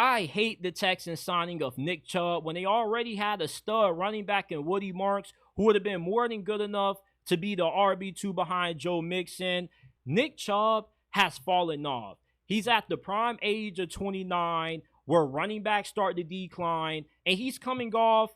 I hate the Texans signing of Nick Chubb when they already had a stud running back in Woody Marks who would have been more than good enough to be the RB2 behind Joe Mixon. Nick Chubb has fallen off. He's at the prime age of 29 where running backs start to decline, and he's coming off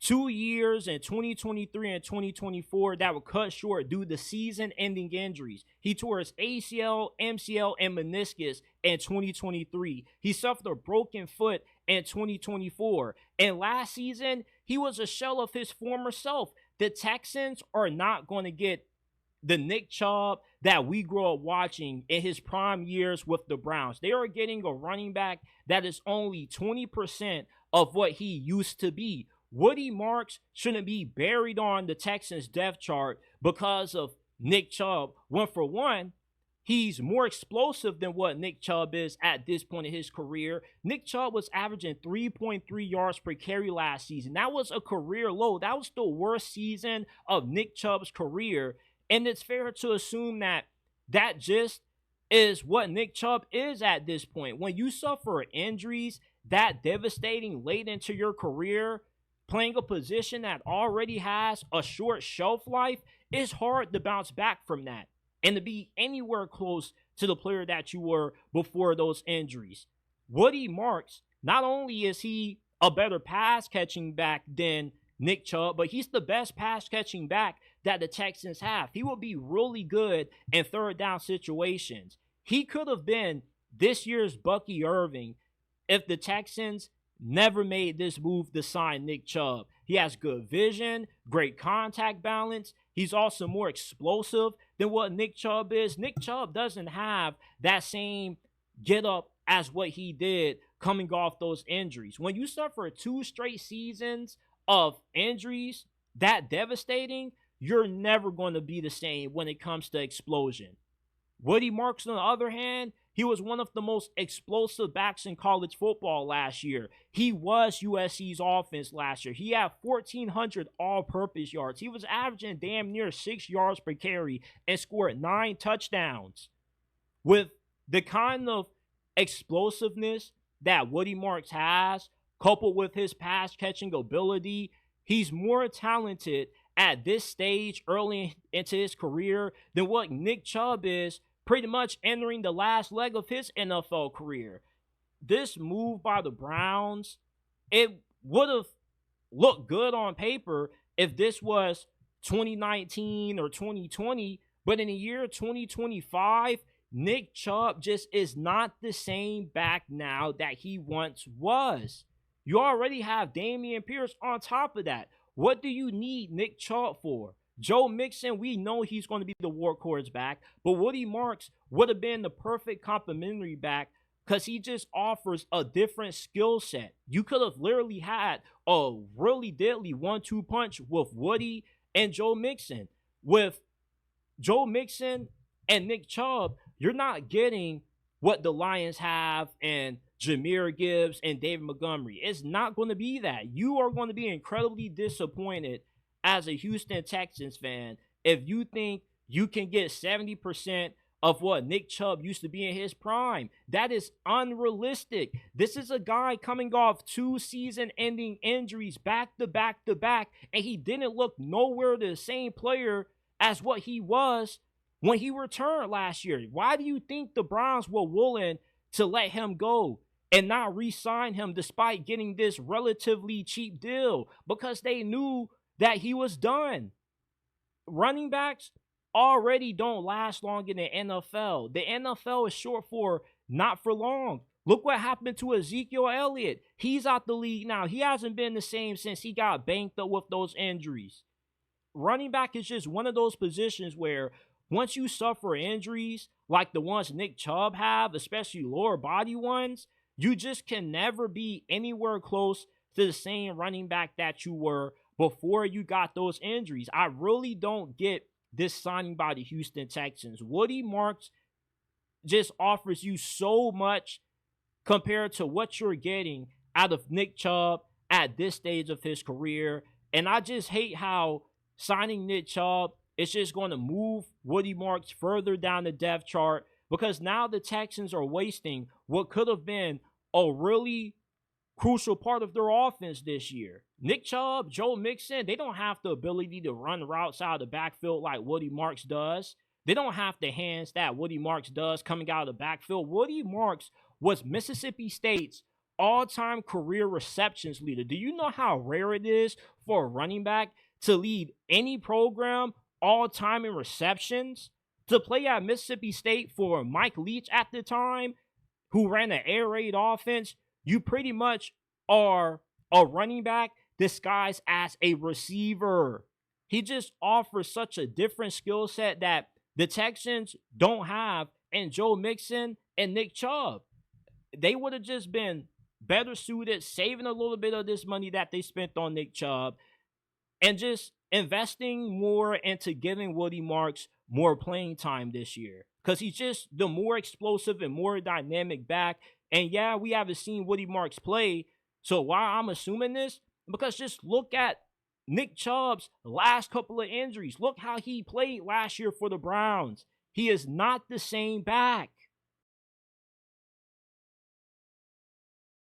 2 years in 2023 and 2024 that were cut short due to season-ending injuries. He tore his ACL, MCL, and meniscus in 2023. He suffered a broken foot in 2024. And last season, he was a shell of his former self. The Texans are not going to get the Nick Chubb that we grew up watching in his prime years with the Browns. They are getting a running back that is only 20% of what he used to be. Woody Marks shouldn't be buried on the Texans depth chart because of Nick Chubb. When for one, he's more explosive than what Nick Chubb is at this point in his career. Nick Chubb was averaging 3.3 yards per carry last season. That was a career low. That was the worst season of Nick Chubb's career. And it's fair to assume that that just is what Nick Chubb is at this point. When you suffer injuries that devastating late into your career, playing a position that already has a short shelf life, it's hard to bounce back from that and to be anywhere close to the player that you were before those injuries. Woody Marks, not only is he a better pass catching back than Nick Chubb, but he's the best pass catching back that the Texans have. He will be really good in third down situations. He could have been this year's Bucky Irving if the Texans never made this move to sign Nick Chubb. He has good vision, great contact balance. He's also more explosive than what Nick Chubb is. Nick Chubb doesn't have that same get up as what he did coming off those injuries. When you suffer 2 straight seasons of injuries that devastating, you're never going to be the same when it comes to explosion. Woody Marks, on the other hand, he was one of the most explosive backs in college football last year. He was USC's offense last year. He had 1,400 all-purpose yards. He was averaging damn near 6 yards per carry and scored 9 touchdowns. With the kind of explosiveness that Woody Marks has, coupled with his pass-catching ability, he's more talented at this stage early into his career than what Nick Chubb is pretty much entering the last leg of his NFL career. This move by the Browns, it would have looked good on paper if this was 2019 or 2020, but in the year 2025, Nick Chubb just is not the same back now that he once was. You already have Dameon Pierce on top of that. What do you need Nick Chubb for? Joe Mixon, we know he's going to be the workhorse back, but Woody Marks would have been the perfect complementary back because he just offers a different skill set. You could have literally had a really deadly 1-2 punch with Woody and Joe Mixon. With Joe Mixon and Nick Chubb, you're not getting what the Lions have and Jahmyr Gibbs and David Montgomery. It's not going to be that. You are going to be incredibly disappointed as a Houston Texans fan if you think you can get 70% of what Nick Chubb used to be in his prime. That is unrealistic. This is a guy coming off 2 season-ending injuries back to back to back, and he didn't look nowhere the same player as what he was when he returned last year. Why do you think the Browns were willing to let him go and not re-sign him despite getting this relatively cheap deal? Because they knew that he was done. Running backs already don't last long in the NFL. The NFL is short for not for long. Look what happened to Ezekiel Elliott. He's out the league now. He hasn't been the same since he got banked up with those injuries. Running back is just one of those positions where once you suffer injuries like the ones Nick Chubb have, especially lower body ones, you just can never be anywhere close to the same running back that you were before you got those injuries. I really don't get this signing by the Houston Texans. Woody Marks just offers you so much compared to what you're getting out of Nick Chubb at this stage of his career. And I just hate how signing Nick Chubb is just going to move Woody Marks further down the depth chart, because now the Texans are wasting what could have been a really crucial part of their offense this year. Nick Chubb, Joe Mixon, they don't have the ability to run routes out of the backfield like Woody Marks does. They don't have the hands that Woody Marks does coming out of the backfield. Woody Marks was Mississippi State's all-time career receptions leader. Do you know how rare it is for a running back to lead any program all-time in receptions? To play at Mississippi State for Mike Leach at the time, who ran an air raid offense, you pretty much are a running back disguised as a receiver. He just offers such a different skill set that the Texans don't have, and Joe Mixon and Nick Chubb. They would have just been better suited, saving a little bit of this money that they spent on Nick Chubb, and just investing more into giving Woody Marks more playing time this year. Because he's just the more explosive and more dynamic back. And yeah, we haven't seen Woody Marks play. So why I'm assuming this? Because just look at Nick Chubb's last couple of injuries. Look how he played last year for the Browns. He is not the same back.